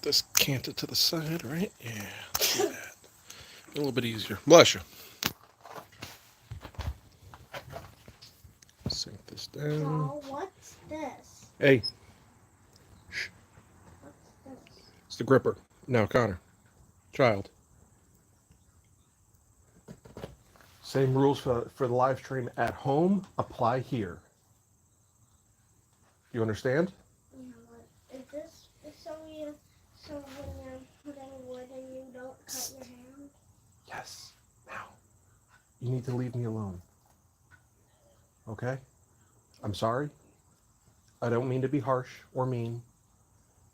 this canted to the side, right? Yeah, let's do that. A little bit easier. Bless you. Sink this down. Oh, what's this? Hey. Shh. What's this? It's the gripper. Now, Connor. Child. Same rules for the live stream at home apply here. You understand? Yeah, what is this? So when you're putting wood and you don't cut your hand? Yes. Now. You need to leave me alone. Okay? I'm sorry. I don't mean to be harsh or mean,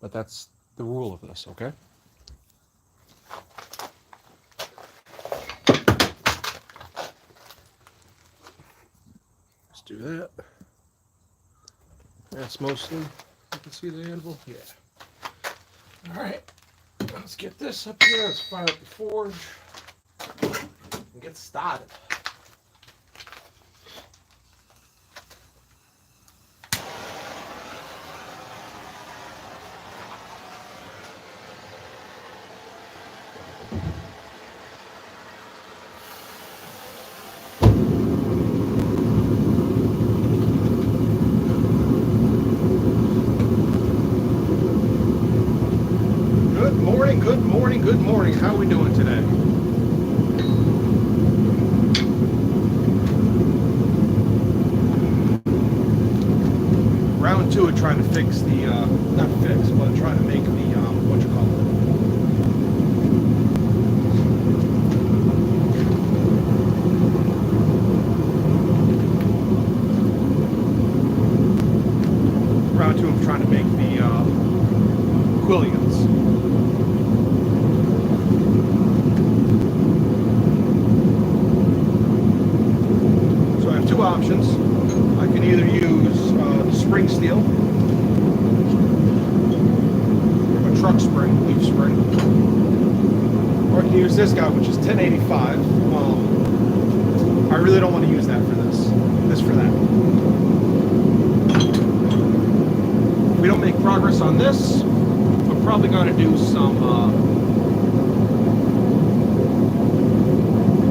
but that's the rule of this, okay? Let's do that. That's mostly, you can see the anvil? Yeah. All right, let's get this up here. Let's fire up the forge and get started. Good morning. How are we doing today? Round two of trying to fix the, not fix, but trying to make the, what you call it. Round two of trying to make the, quillions. Options. I can either use the spring steel, a truck spring, leaf spring, or I can use this guy, which is 1085. Well, I really don't want to use that for this. This for that. If we don't make progress on this, we're probably going to do some.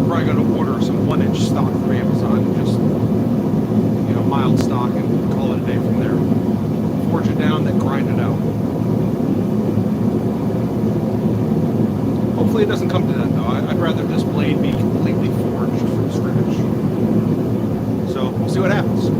Probably going to order some 1-inch stock from Amazon. Just mild stock and call it a day from there. Forge it down, then grind it out. Hopefully it doesn't come to that though. I'd rather this blade be completely forged from scratch. So we'll see what happens.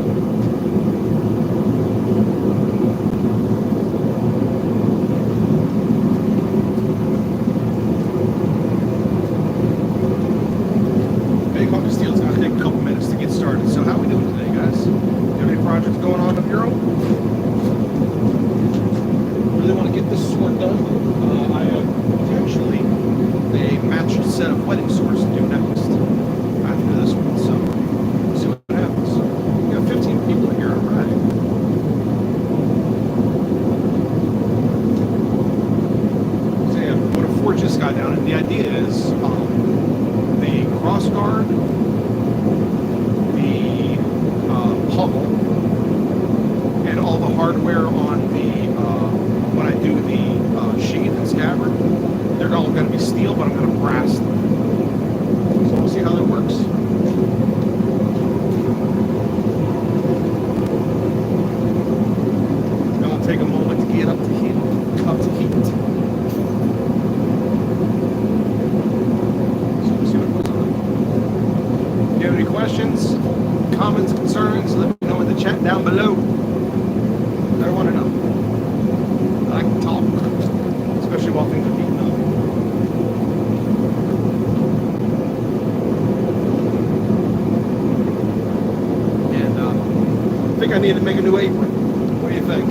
Big hunk of steel is going to take a couple minutes to get started. So how are we doing today, guys? Projects going on of your own. Really want to get this sword done. I have potentially a matched set of wedding swords to do next after this one. So we'll see what happens. We got 15 people here. All right. So yeah, I'm going to forge this guy down, and the idea is the cross guard, the pummel, and all the hardware on the when I do the sheath and scabbard, they're all going to be steel, but I'm going to brass them. So we'll see how that works. Then we'll take a moment to get up to heat. So we'll see what goes on. If you have any questions, comments, concerns, let me know in the chat down below. I want to know. I can talk, especially while things are heating up. And I think I need to make a new apron. What do you think?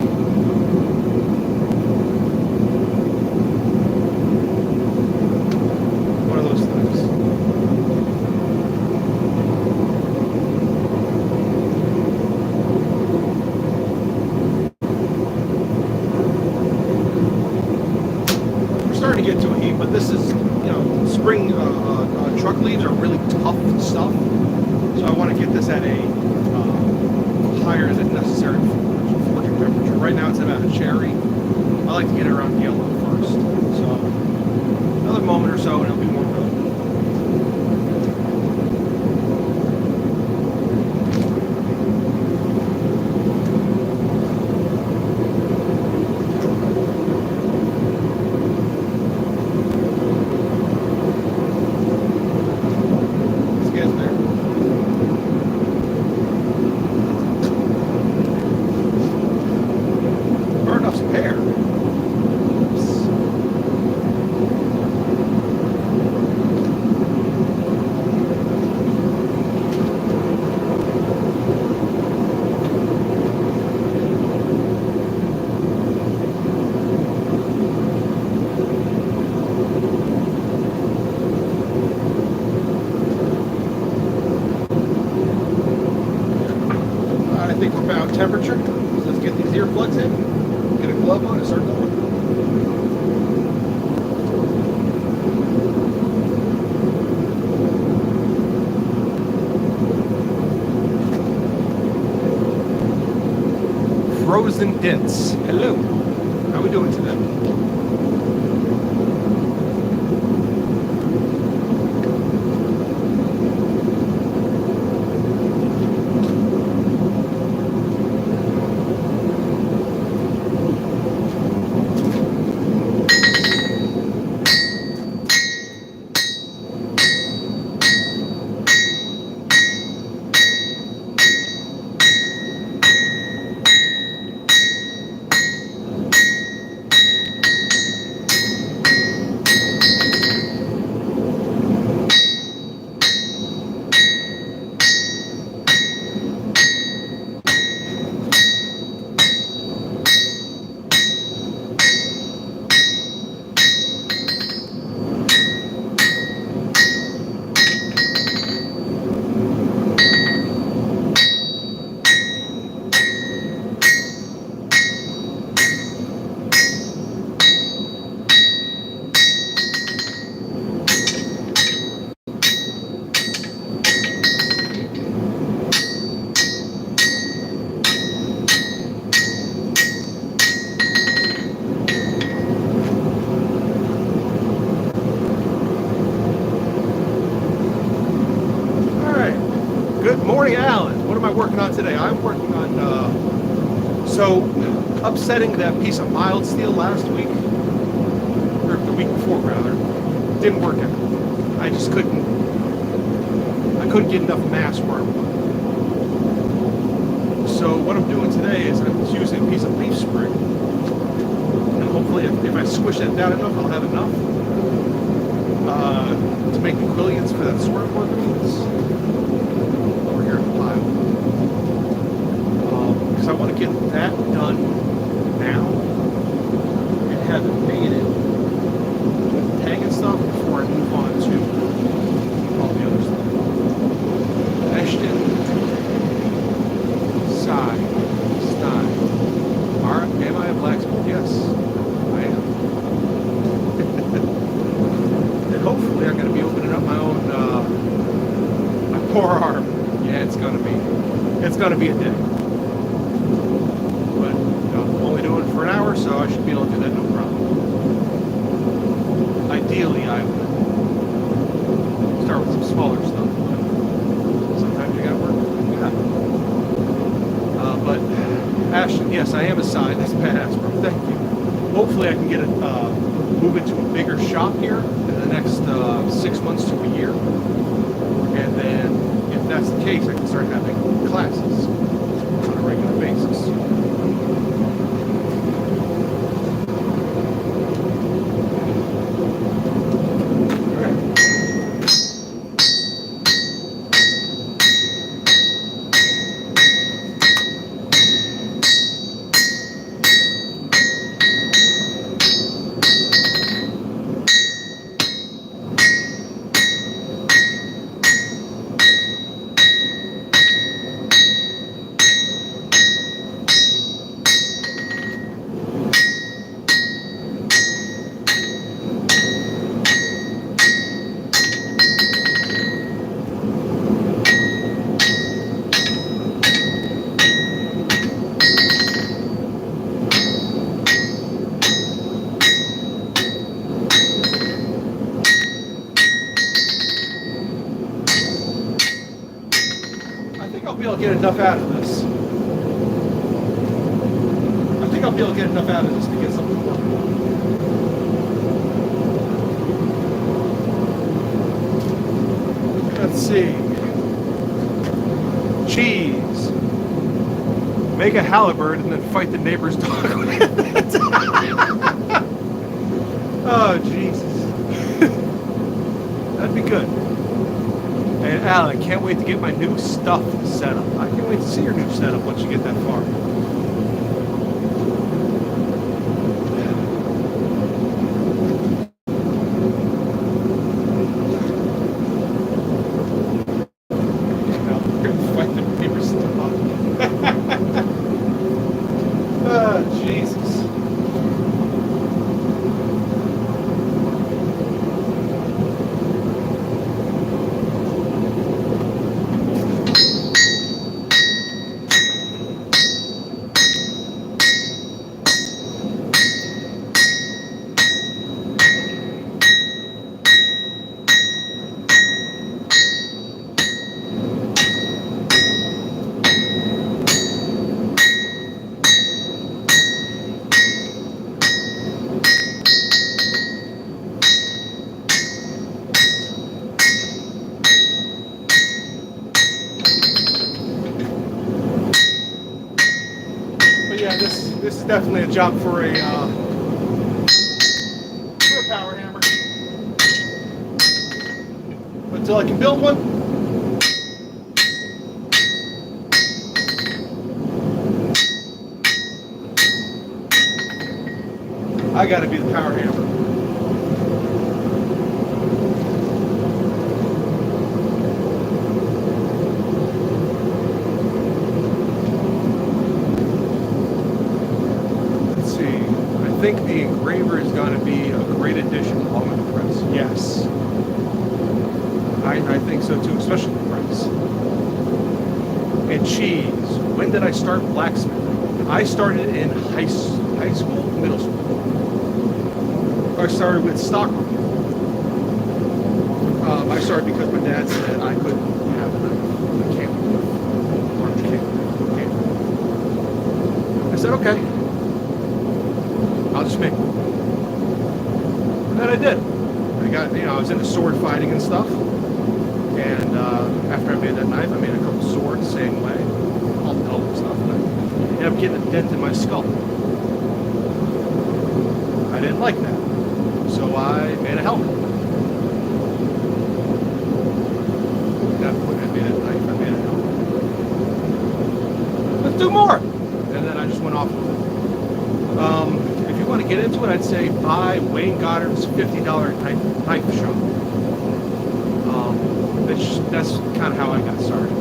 One of those things. To get to a heat, but this is, spring truck leaves are really tough stuff, so I want to get this at a higher than necessary forging temperature. Right now it's about a cherry. I like to get it around yellow first. another moment or so and it'll be warmed up. Temperature. So let's get these earplugs in, get a glove on, and start going. Frozen Dents. Hello. How are we doing today? Today I'm working on upsetting that piece of mild steel last week, or the week before rather, didn't work out. I just couldn't get enough mass where I wanted. So what I'm doing today is I'm using a piece of leaf spring, and hopefully if I squish that down enough, I'll have enough to make the quillions for that swerve work piece over here in the pile. Because I want to get that done now and have it painted with the tag and stuff before I move on to all the other stuff. Ashton, Sai, Stein. Am I a blacksmith? Yes, I am. And hopefully I'm going to be opening up my own my forearm. Yeah, it's going to be a day. For an hour or so, I should be able to do that no problem. Ideally, I would start with some smaller stuff. Sometimes you gotta work. Yeah. But Ashton, yes, I am assigned. That's badass, bro. Thank you. Hopefully, I can get it move into a bigger shop here in the next 6 months to a year, and then if that's the case, I can start having classes on a regular basis. get enough out of this. I think I'll be able to get enough out of this to get something to work on. Let's see. Cheese. Make a halibut and then fight the neighbor's dog with it. Oh, Jesus. That'd be good. And Alan, can't wait to get my new stuff set up. I can't wait to see your new setup once you get that far. Fight the neighbor's dog. Oh, Jesus. This is definitely a job for a power hammer. But until I can build one, I gotta be the power hammer. I think the engraver is going to be a great addition along with the press. Yes. I think so too, especially the press. And cheese. When did I start blacksmithing? I started in high school, middle school. I started with stockroom. I started because my dad said I couldn't have a knife. I can't. I said, okay. I'll just make one. And then I did. I was into sword fighting and stuff. And after I made that knife, I made a couple swords, same way. All dull and stuff. And I ended up getting a dent in my skull. I didn't like that. So I made a helmet. At that point, I made a knife, I made a helmet. Let's do more! And then I just went off with it. If you want to get into it, I'd say buy Wayne Goddard's $50 knife shop. That's kind of how I got started.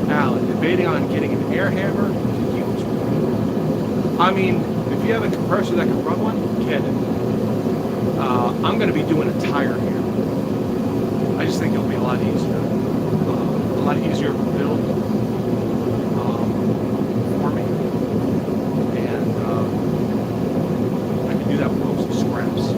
Alan, debating on getting an air hammer to use one. I mean, if you have a compressor that can run one, get it. I'm going to be doing a tire hammer. I just think it'll be a lot easier. A lot easier to build for me. And I can do that with mostly scraps.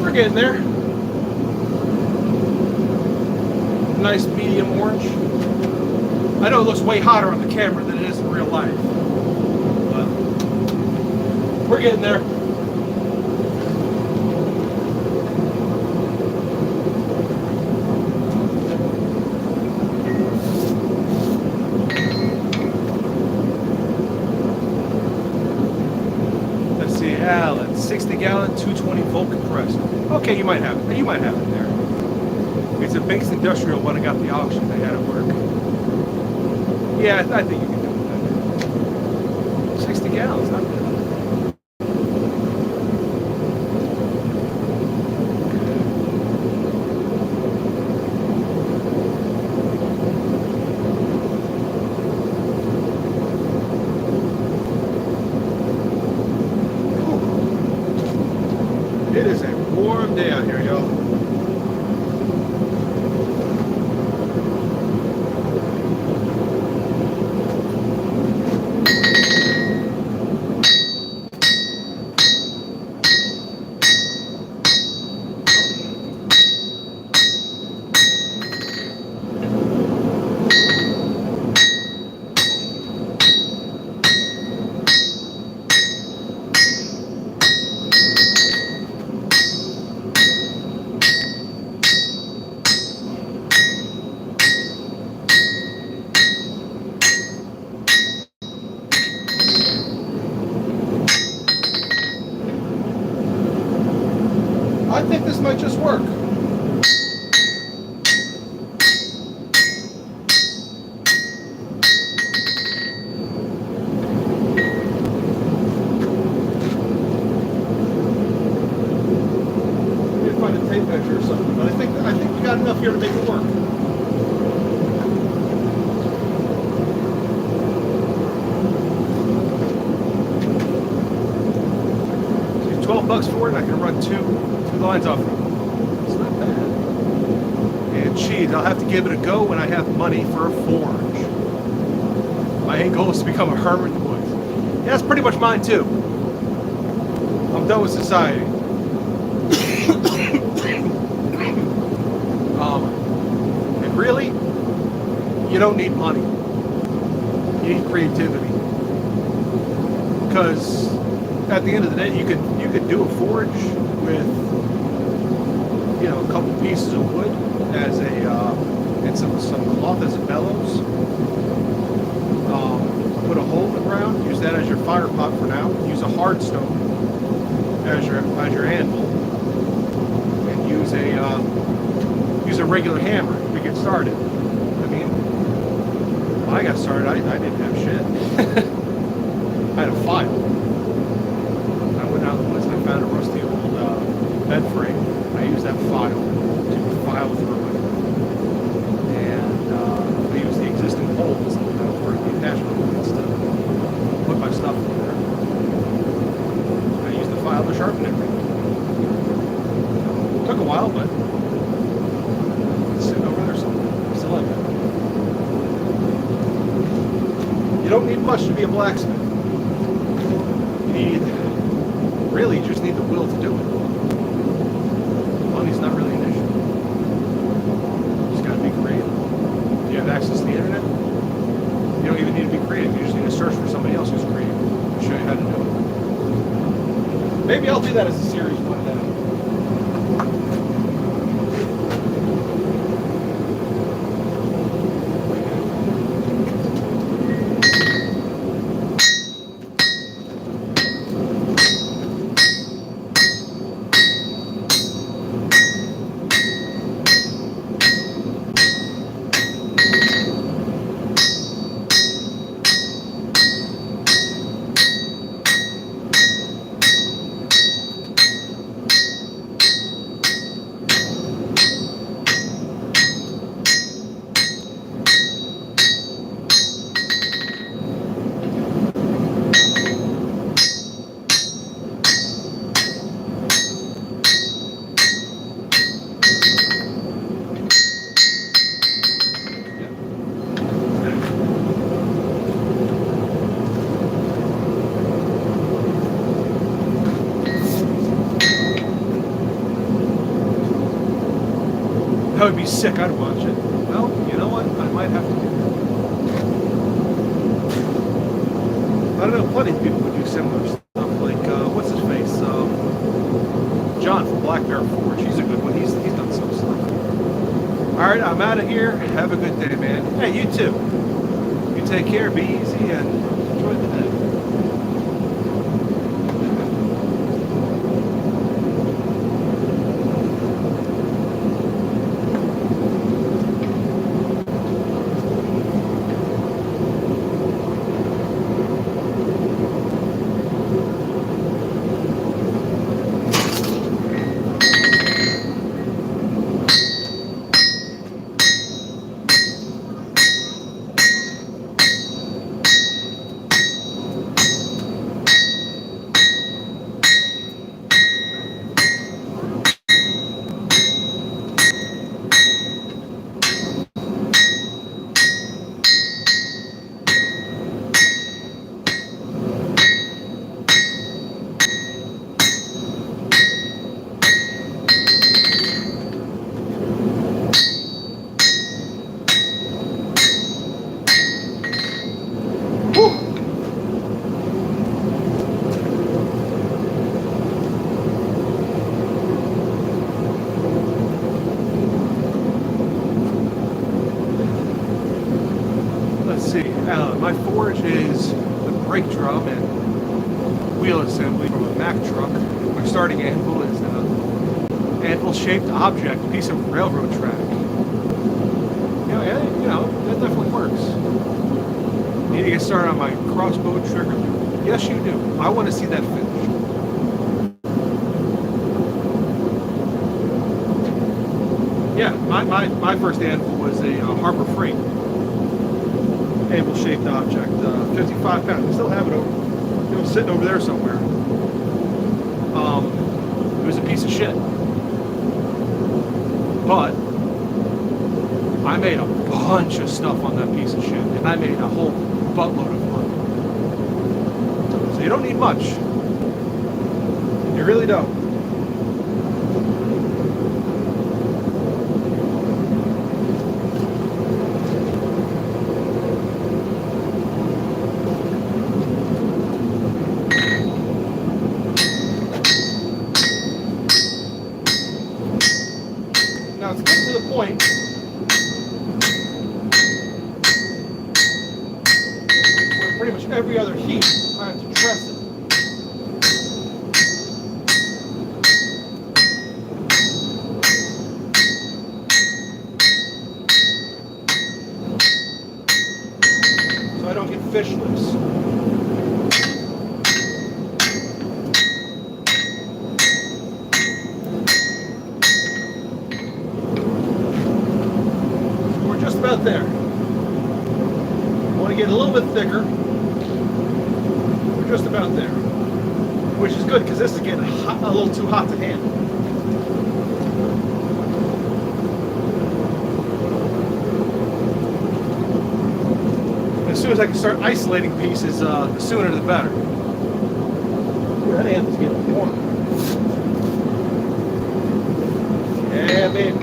We're getting there. Nice medium orange. I know it looks way hotter on the camera than it is in real life, but we're getting there. Let's see, gallon, 60 gallon, 220 volt compressor. Okay, you might have it. You might have it there. It's a Binks Industrial one. I got the auction. They had it work. Yeah, I think you can do it. 60 gallons, not bad. It is a warm day out here, y'all. I think this might just work. Maybe find a tape measure or something, but I think we got enough here to make it work. So $12 for it, and I can run two lines off. It's not bad. And geez, I'll have to give it a go when I have money for a forge. My end goal is to become a hermit in the woods. Yeah, that's pretty much mine too. I'm done with society. And really, you don't need money. You need creativity. Because at the end of the day, you could do a forge with, you know, a couple pieces of wood as a and some cloth as a bellows. Put a hole in the ground. Use that as your fire pot for now. Use a hard stone as your anvil, and use a regular hammer to get started. I mean, when I got started, I didn't have shit. I had a file. I went out in the woods and I found a rusty old bed frame. I used that file to file through it, and I used the existing holes for the attachment points to put my stuff in there. I used the file to sharpen everything. Took a while, but it's sitting over there somewhere. I still like it. You don't need much to be a blacksmith. You just need the will to do it. Money's not really an issue. You just gotta be creative. Do you have access to the internet? You don't even need to be creative. You just need to search for somebody else who's creative to show you how to do it. Maybe I'll do that as a series one day. That would be sick. I'd watch it. Well, you know what? I might have to do that. I don't know. Plenty of people would do similar stuff. Like, what's his face? John from Black Bear Forge. He's a good one. He's done some stuff. All right, I'm out of here. Have a good day, man. Hey, you too. You take care. Be easy and enjoy the day. My forge is the brake drum and wheel assembly from a Mack truck. My starting anvil is an anvil-shaped object, piece of railroad track. That definitely works. Need to get started on my crossbow trigger. Yes, you do. I want to see that finished. Yeah, my first anvil was a Harbor Freight anvil-shaped object, 55 pounds. I still have it sitting over there somewhere. It was a piece of shit, but I made a bunch of stuff on that piece of shit, and I made a whole buttload of money. So you don't need much. You really don't. Now it's getting to the point where pretty much every other heat I have to press it. So I don't get fish lips. About there. I want to get a little bit thicker. We're just about there, which is good because this is getting hot, a little too hot to handle. As soon as I can start isolating pieces, the sooner the better. Ooh, that anvil's getting warm. Yeah, baby.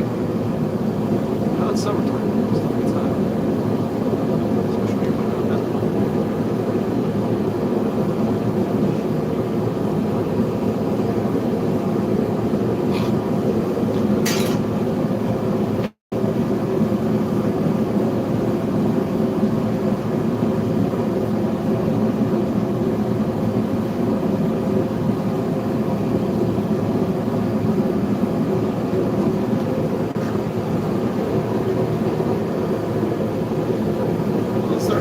Now it's summertime.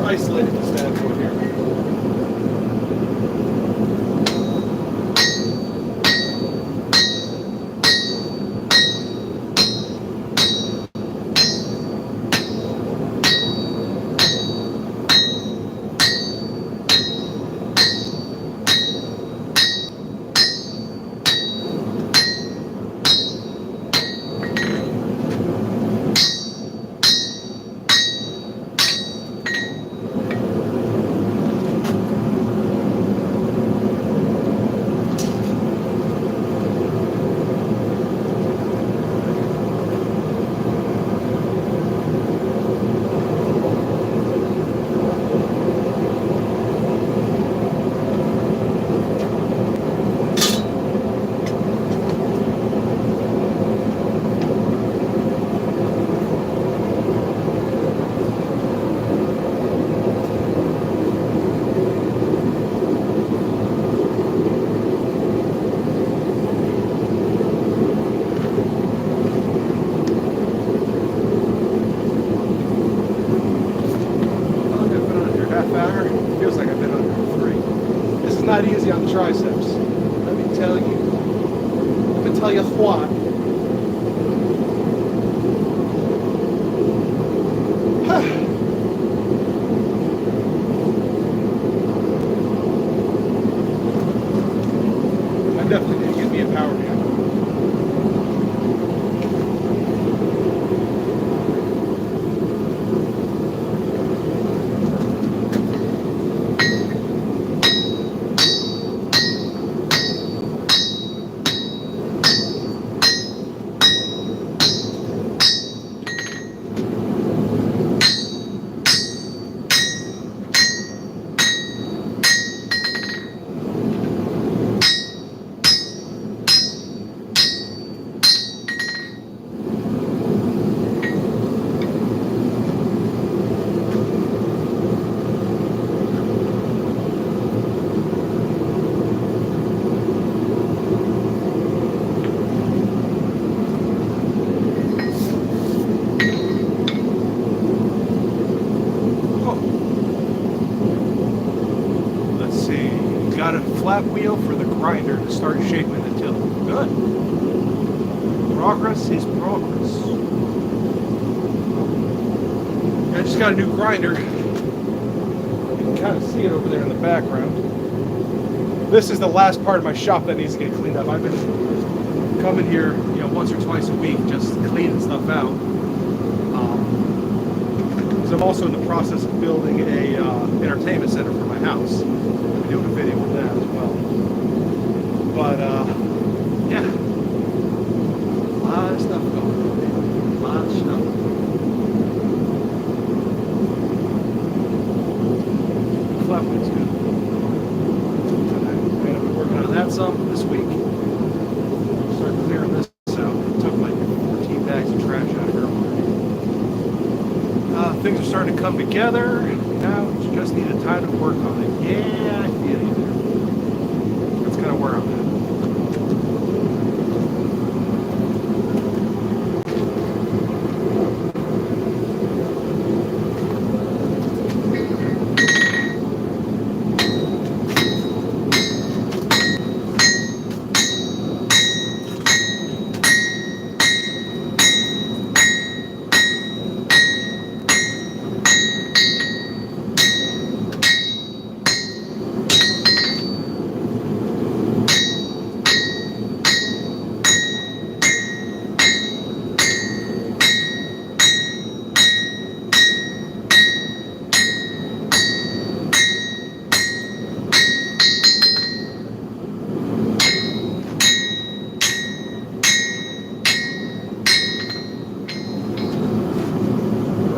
Isolated this bad boy here. Feels like I've been under 3. This is not easy on the triceps. Let me tell you. Let me tell you what. I definitely need to get me a power hammer. got a flat wheel for the grinder to start shaping the till. Good. Progress is progress. I just got a new grinder. You can kind of see it over there in the background. This is the last part of my shop that needs to get cleaned up. I've been coming here, once or twice a week, just cleaning stuff out. Because I'm also in the process of building a entertainment center for my house. I'll be doing a video on that as well. But yeah, a lot of stuff going on. A lot of stuff. Flatwood's good. I'm gonna be working on that some this week. Start clearing this out. It took like 14 bags of trash out of here. Things are starting to come together. Now we just need a time to work on it. Yeah, I feel you there. That's kind of where I'm at.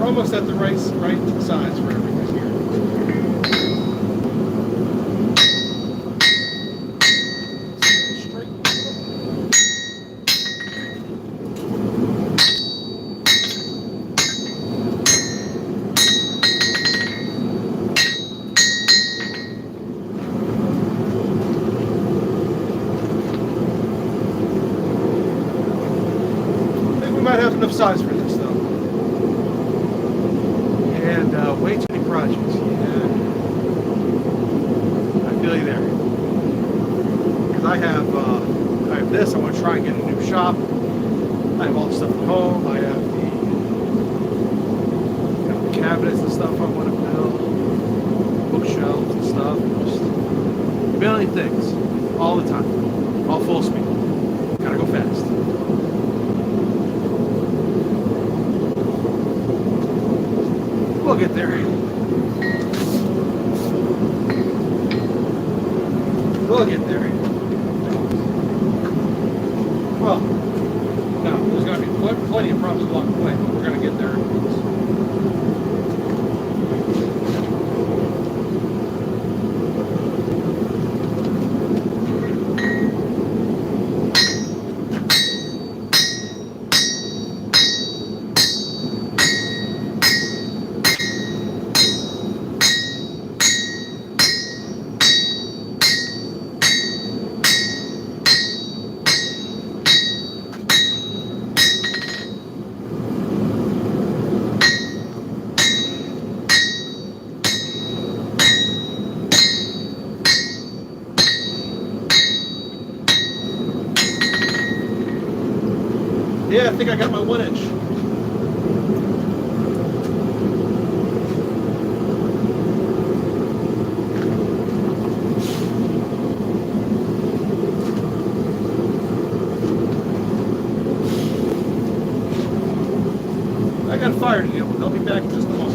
Almost at the right size for everything here. Straight. I think we might have enough size for this though. And way too many projects. Yeah. I feel you there. Because I have this. I want to try and get a new shop. I have all the stuff at home. I have the cabinets and stuff I want to build, bookshelves and stuff. Just a million things all the time, all full speed. Gotta go fast. We'll get there. We'll get there. Well, no, there's going to be plenty of problems along the way, but we're going to get there. Yeah, I think I got my 1 inch. I got a fire to deal with. I'll be back in just a moment.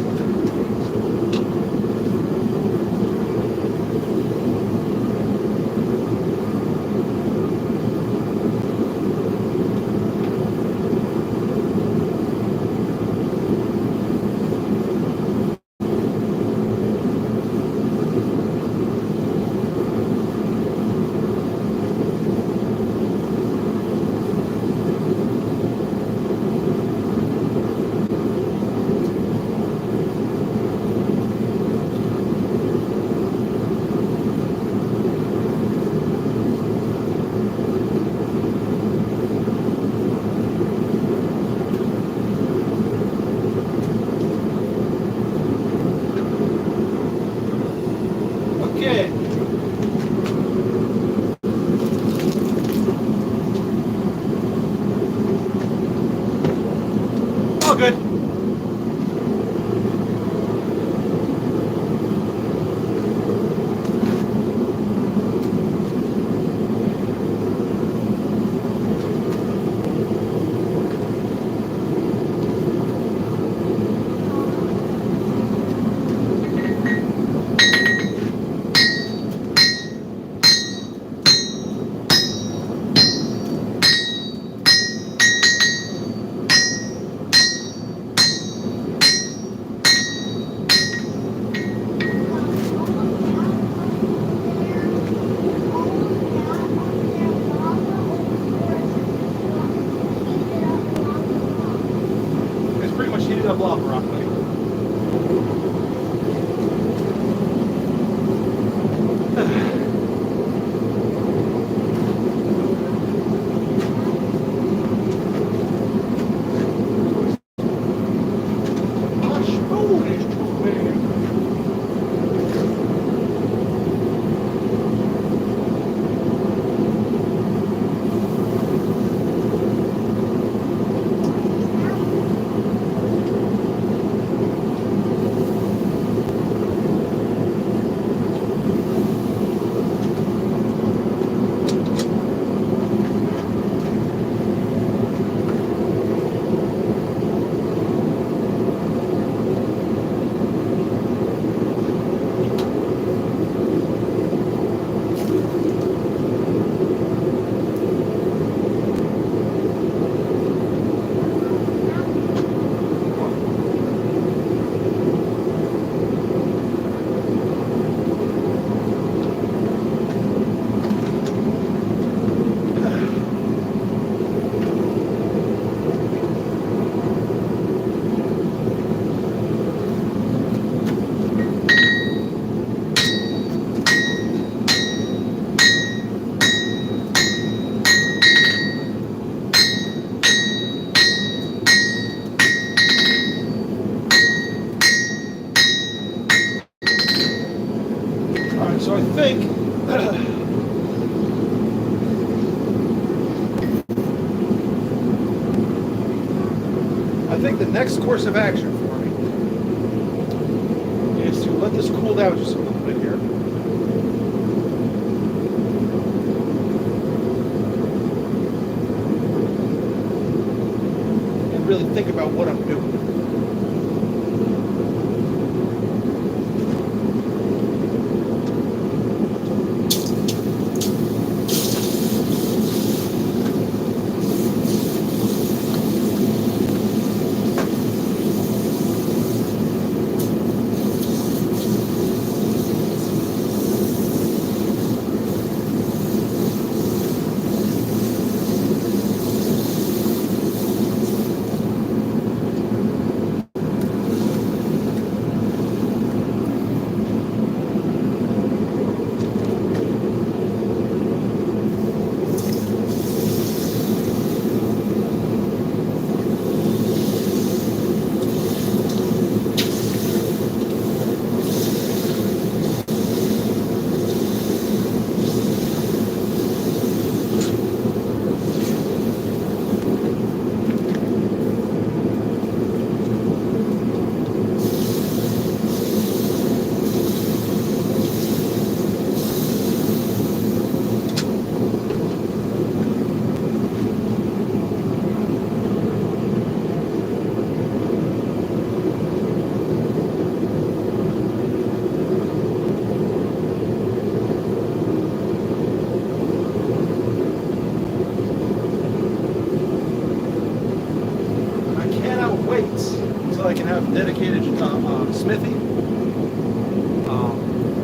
Okay. So I think the next course of action for me is to let this cool down just a little bit here. And really think about what I'm doing. I can have dedicated smithy,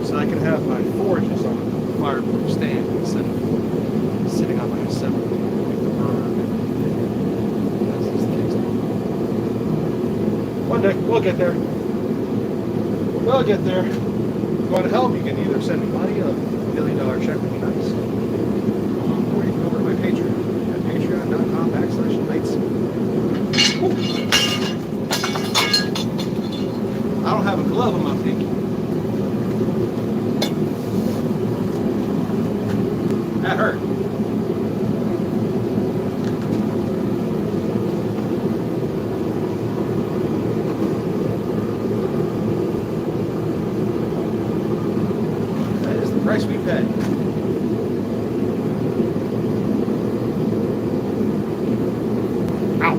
so I can have my forges on a fireproof stand instead of sitting on my assembly with the burn. That's just the case. One day we'll get there. We'll get there. If you want to help, you can either send me money, $1 million check would be nice, or you can go over to my Patreon at patreon.com/Knightsmith. I don't have a glove on my pinky. That hurt. That is the price we pay. Ow.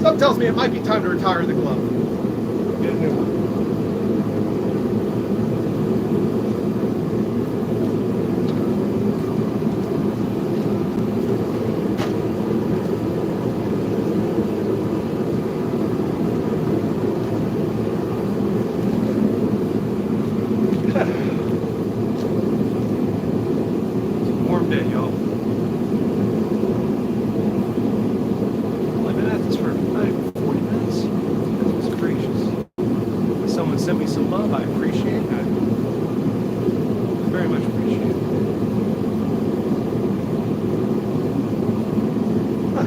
Something tells me it might be time to retire the glove. Get a new one. It's a warm day, y'all. I've been at this for about 40 minutes. That's gracious. Someone sent me some love. I appreciate that. Very much appreciate it. Huh.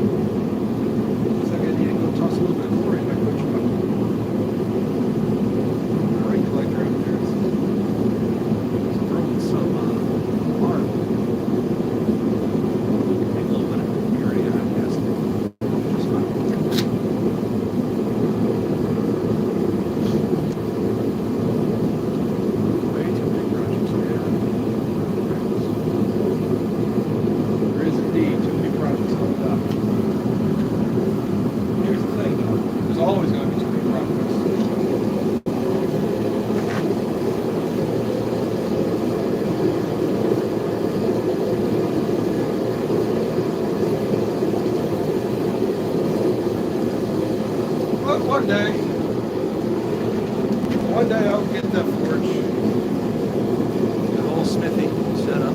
Looks like I need to go toss a little bit of chlorine in my coach truck. Rain collector out there. It's throwing some hard. Maybe a little bit of purity, I guess. Just fine. Way too many projects here. There is indeed too many projects on the dock. Here's the thing though, there's always going to be too many projects. But one day I'll get that forge, the whole smithy set up.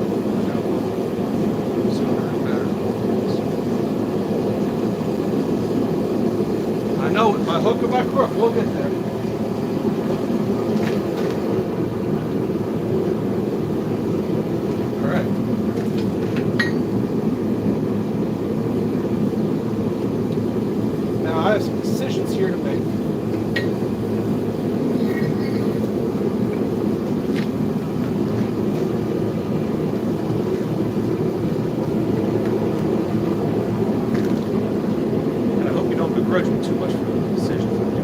Sooner and better. I know it, by hook or by crook, we'll get there. All right. Now I have some decisions here to begrudge me too much for the decisions I do.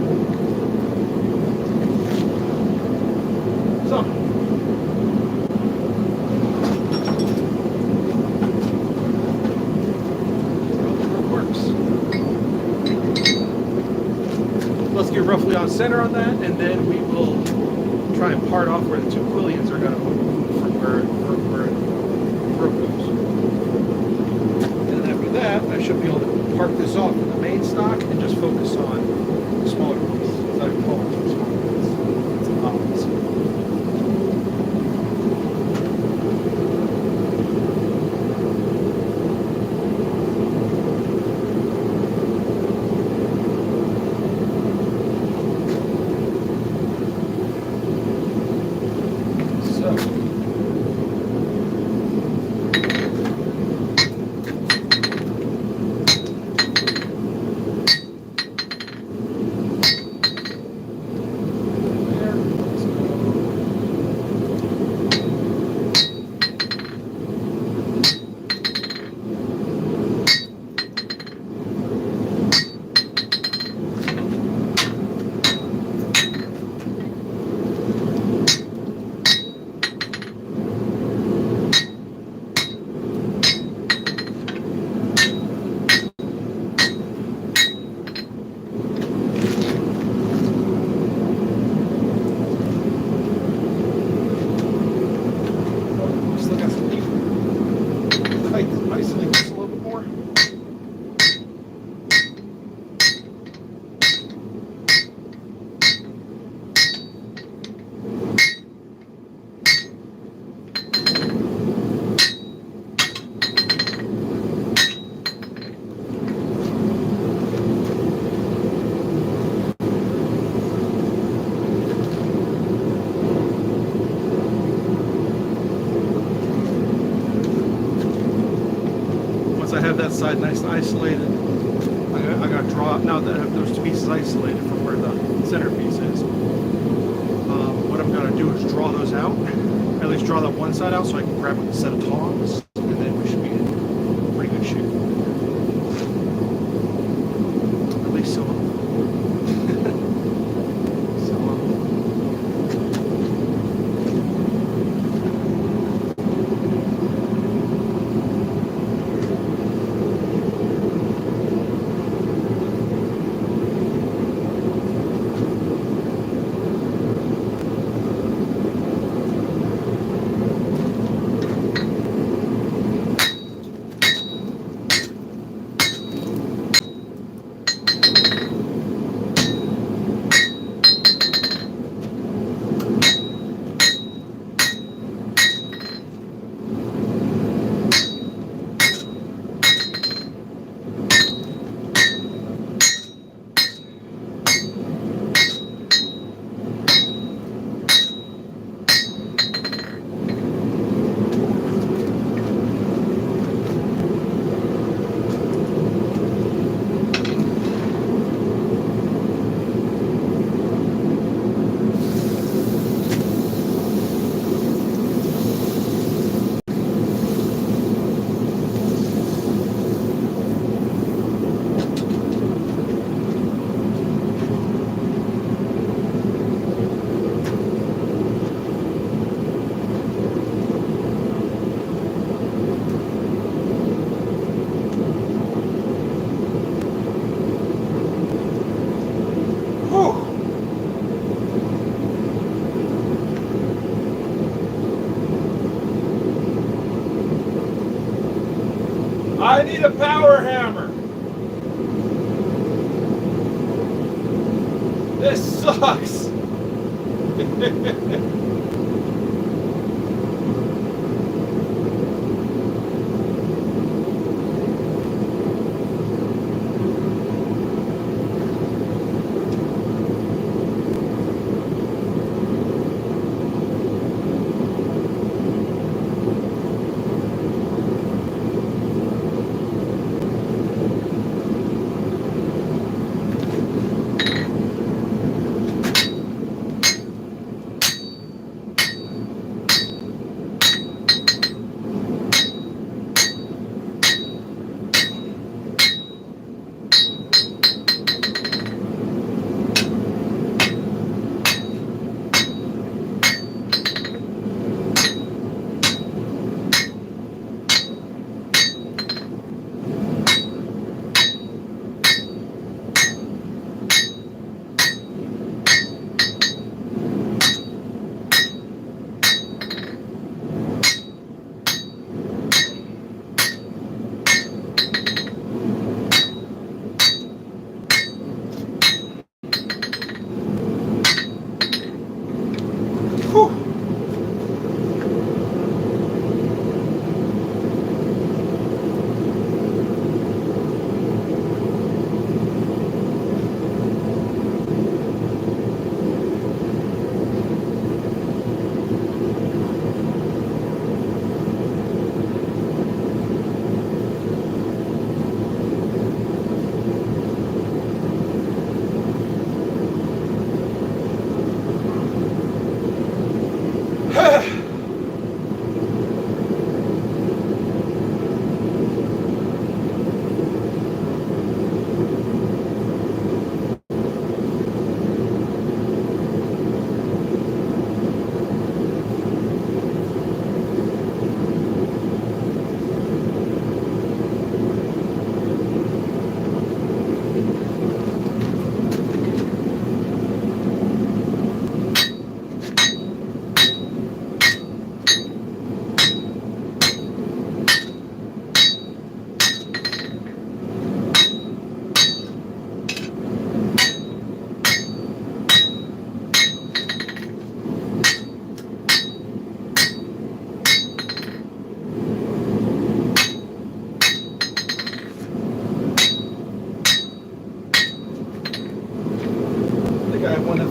So, it works. Let's get roughly on center on that, and then we will try and part off where the two quillions are going to move from where the rope goes. And then after that, I should be able to park this off in the main stock and just focus on the smaller piece. As I call it, the smaller piece. It's obvious. Isolate this a little bit more. I have that side nice and isolated. I got to draw out now that I have those two pieces isolated from where the centerpiece is. What I'm going to do is draw those out, at least draw that one side out so I can grab a set of tongs, and then we should be in pretty good shape. At least so. I need a power hammer. This sucks.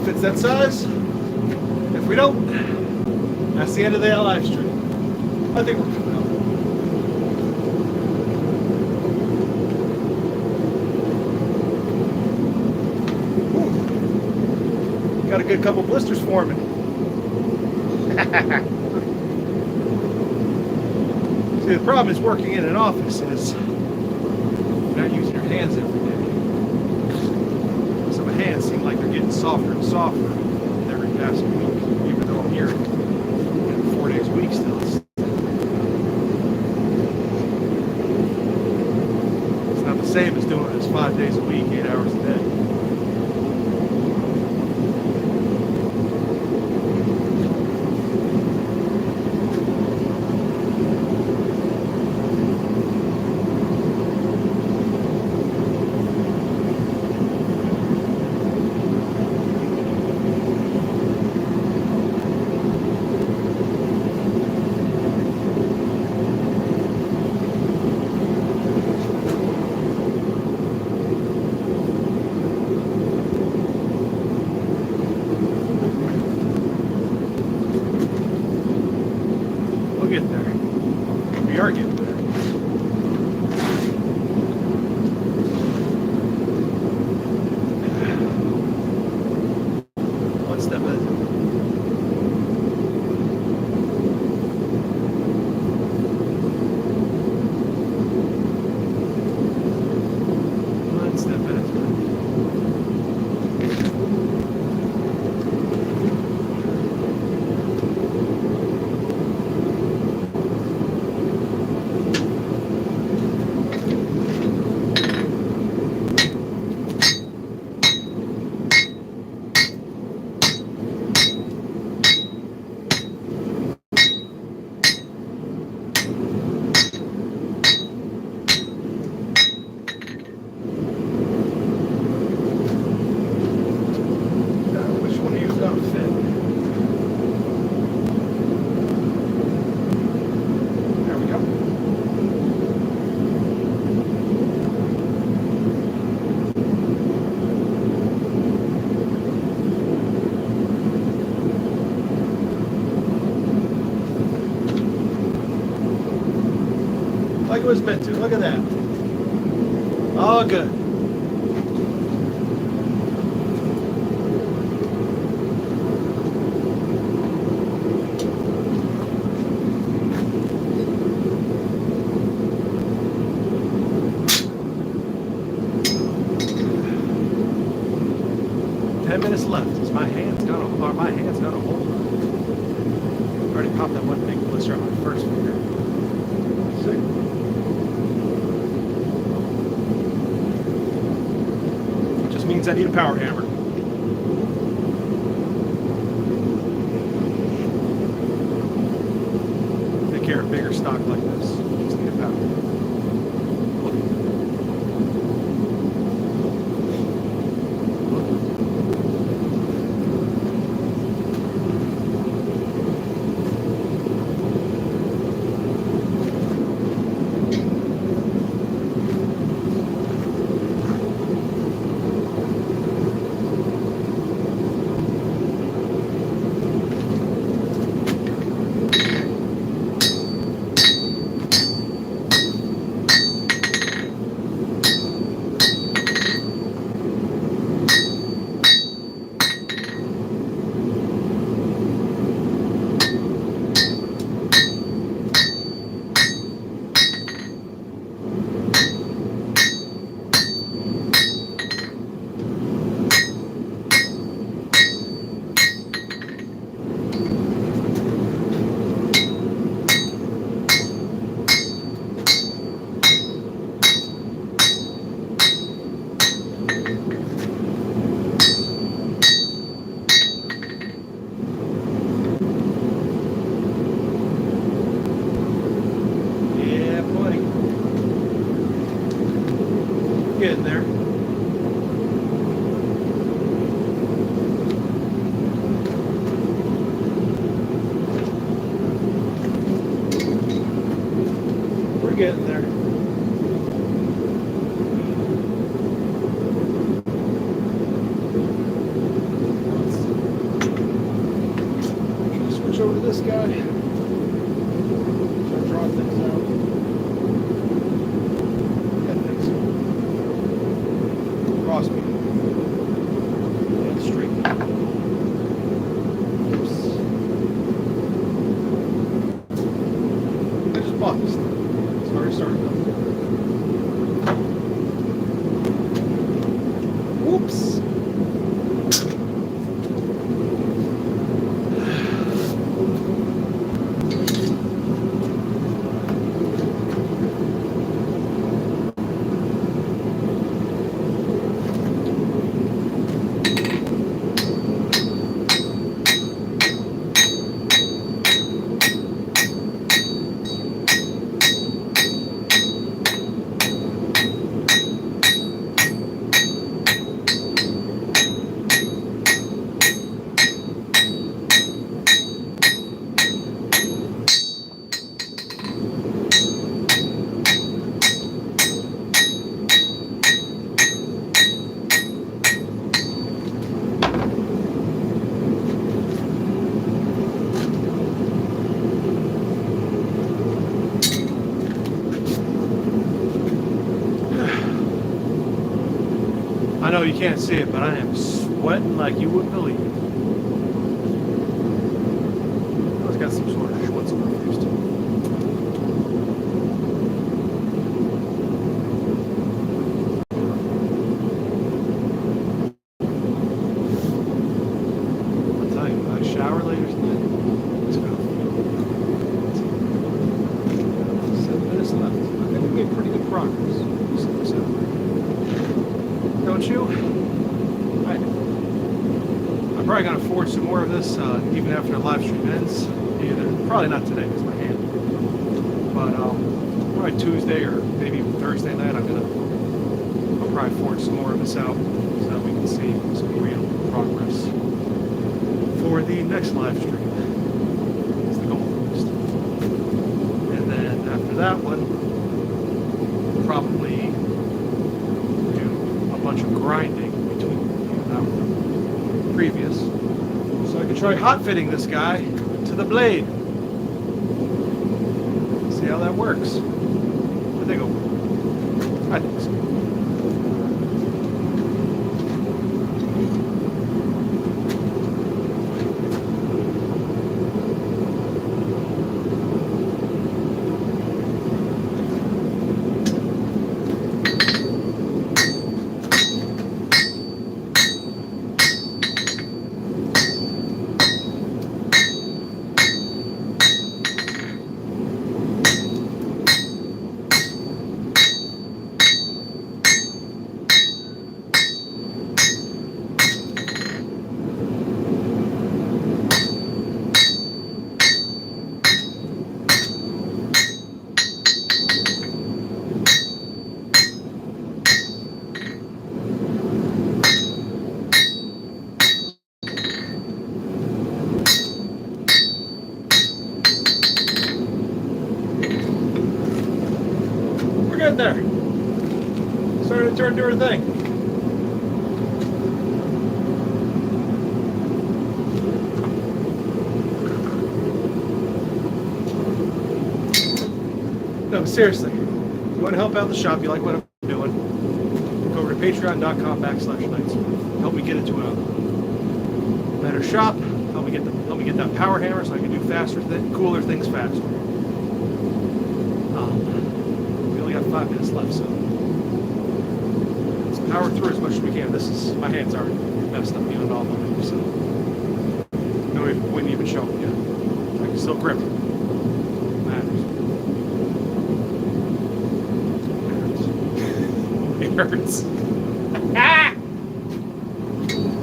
if it's that size. If we don't, that's the end of the live stream. I think we're coming up. Ooh. Got a good couple blisters forming. See, the problem is working in an office is you're not using your hands every day. So my hands seem like they're getting softer and softer every past week, even though I'm here 4 days a week still. It's not the same as doing this 5 days a week, 8 hours a day. We'll get there. We are getting there. One step at a time. One step at a time. Like it was meant to. Look at that. All good. Minutes left. Is my hand's gonna hold. I already popped that one big blister on my first finger. Just means I need a power hammer. Take care of bigger stock like this. Just need a power hammer. this guy. Try to draw things out. That thing's cross me. And straight. Oops. I just bought this thing. It's already started up. Whoops. I know you can't see it, but I am sweating like you wouldn't believe. I always got some sort of schwitz on my face too. I'll tell you, when I shower later tonight, it's gonna feel good. 7 minutes left. I think we made pretty good progress. Don't you? I'm probably going to forge some more of this even after the live stream ends. Either probably not today because my hand, but probably Tuesday or maybe even Thursday night. I'll probably forge some more of this out so that we can see some real progress for the next live stream. It's the goal, at least. And then after that one, probably bunch of grinding between that previous, so I can try hot fitting this guy to the blade. See how that works. I think it'll work. I think so. There. Starting to turn to her thing. No, seriously. If you want to help out the shop, you like what I'm doing, go over to patreon.com/Knightsmith. Help me get into a better shop. Help me get that power hammer so I can do cooler things faster. We only got 5 minutes left, so let's power through as much as we can. My hands already messed up beyond all belief, so no, it wouldn't even show them yet. I can still grip it. Matters. It hurts. Ah!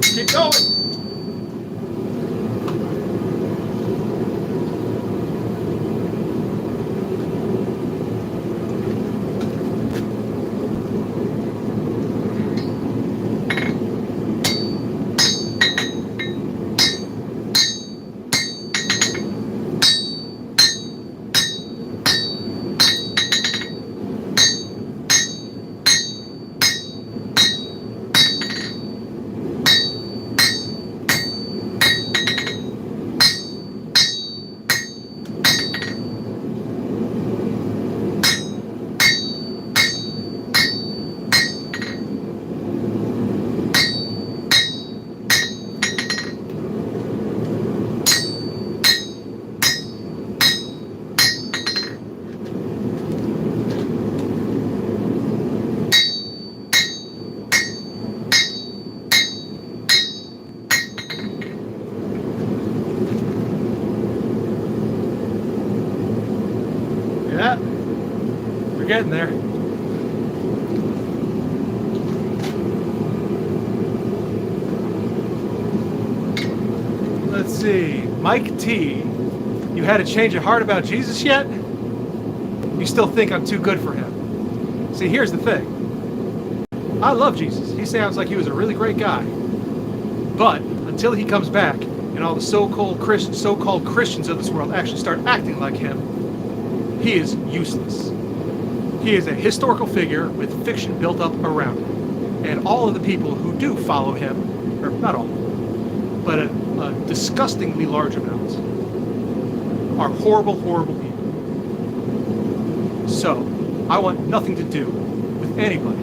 Keep going. We're getting there. Let's see. Mike T. You had a change of heart about Jesus yet? You still think I'm too good for him? See, here's the thing. I love Jesus. He sounds like he was a really great guy. But until he comes back and all the so-called Christians of this world actually start acting like him, he is useless. He is a historical figure with fiction built up around him. And all of the people who do follow him, or not all, but a disgustingly large amount, are horrible, horrible people. So, I want nothing to do with anybody.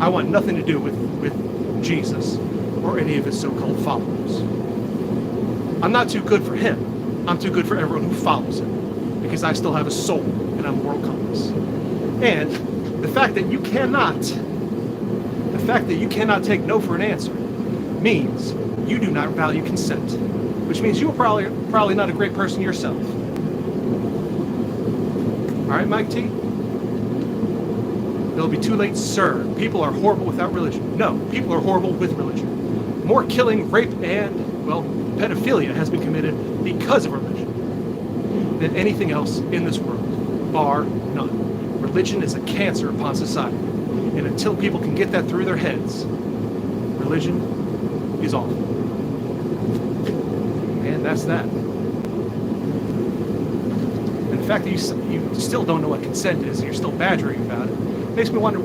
I want nothing to do with Jesus or any of his so-called followers. I'm not too good for him. I'm too good for everyone who follows him, because I still have a soul and I'm a moral compass. And the fact that you cannot take no for an answer means you do not value consent, which means you are probably not a great person yourself. All right, Mike T? It'll be too late, sir. People are horrible without religion. No, people are horrible with religion. More killing, rape, and, well, pedophilia has been committed because of religion than anything else in this world, bar none. Religion is a cancer upon society. And until people can get that through their heads, religion is awful. And that's that. And the fact that you still don't know what consent is and you're still badgering about it makes me wonder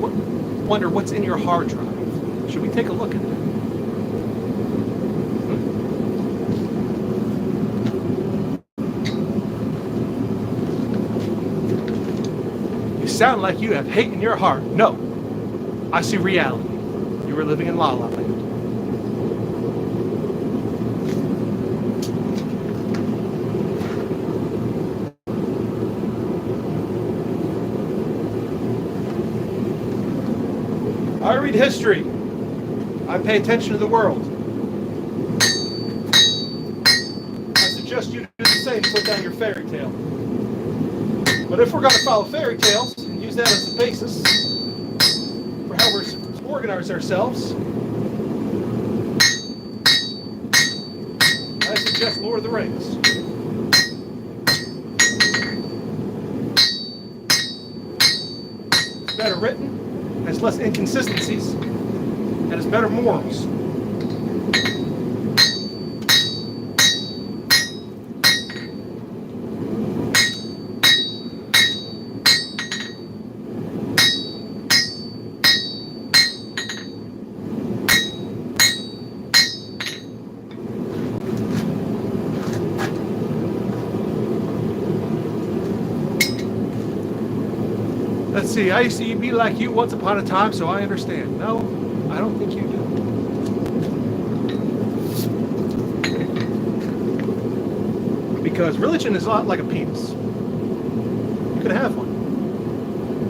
what's in your hard drive. Should we take a look at that? Sound like you have hate in your heart. No, I see reality. You were living in La La Land. I read history. I pay attention to the world. I suggest you do the same. Put down your fairy tale. But if we're going to follow fairy tales and use that as the basis for how we're organize ourselves, I suggest Lord of the Rings. It's better written, has less inconsistencies, and has better morals. Let's see, I used to be like you once upon a time, so I understand. No, I don't think you do. Because religion is a lot like a penis. You can have one.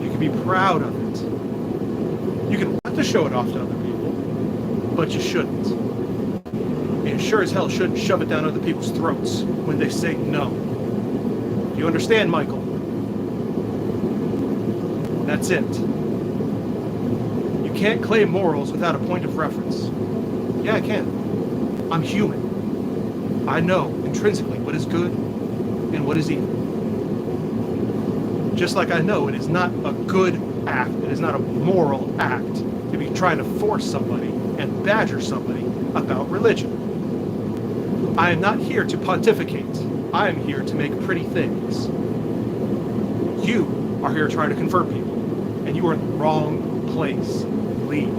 You can be proud of it. You can want to show it off to other people, but you shouldn't. And you sure as hell shouldn't shove it down other people's throats when they say no. You understand, Michael? That's it. You can't claim morals without a point of reference. Yeah, I can. I'm human. I know intrinsically what is good and what is evil. Just like I know it is not a good act, it is not a moral act to be trying to force somebody and badger somebody about religion. I am not here to pontificate. I am here to make pretty things. You are here trying to convert people. And you are in the wrong place. Leave.